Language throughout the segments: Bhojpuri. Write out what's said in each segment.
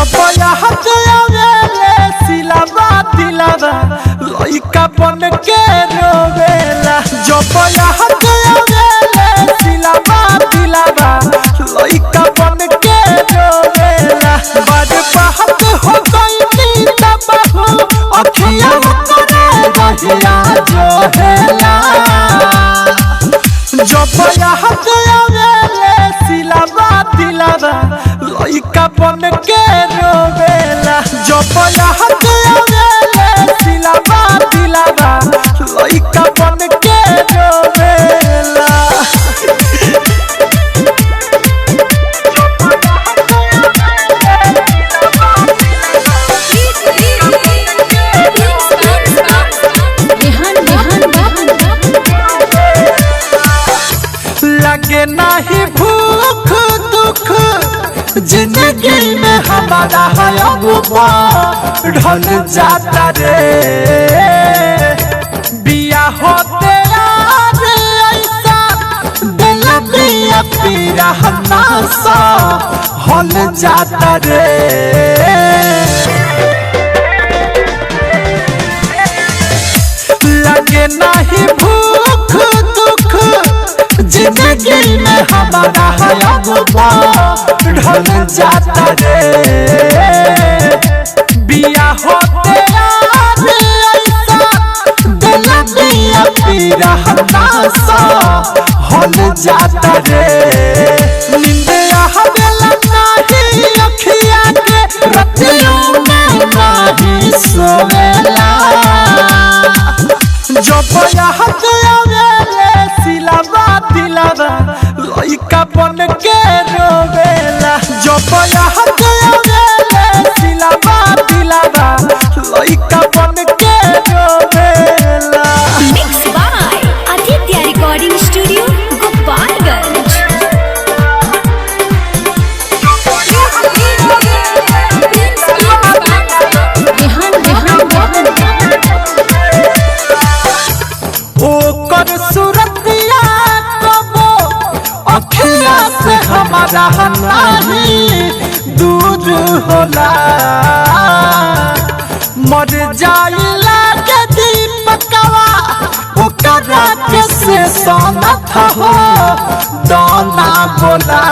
जब याद आवेले सिलावा दिलावा लइका बन के रोवेला। जब याद आवेले सिलावा दिलावा लइका बन के रोवेला। बड़ बात हो गई तबाहू अखिया करे रहिया जो हेला। जब याद आवेले सिलावा दिलावा लइका बन के रोवेला। जब याद आवेले सिलावा दिलावा लइका बन के रोवेला। लगे नहीं भूख दुख जिंदगी में हमारा है अब ढल जाता रे। बिया होते यार ऐसा दिल दिया पीरा हनासा हल जाता रे। लगे नहीं भूख दुख जिंदगी में हमारा है अब ढल जाता रे। बिया होते यार ऐसा दिल दिया पीरा हनासा हल जाता रे। नींद आवेला नाही अखिया के रतियों में नाही सोवेला। जब याद आवेले सिलावा दिलावा लइका बन के रोवेला। जब याद आवेले सिलावा दिलावा लइका बन के रोवेला। Mix by Aditya recording studio Gopalganj. ओकर सूरतिया कबो अखिया से हमारा नहीं दूर होला। मर जाइला के दीपकवा ओकरा के से सोना था हो दाना बोला।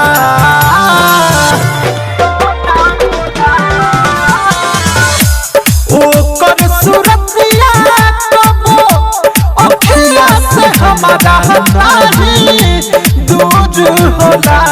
ओकर सूरतिया कबो अखिया से हमारा नहीं दूर होला।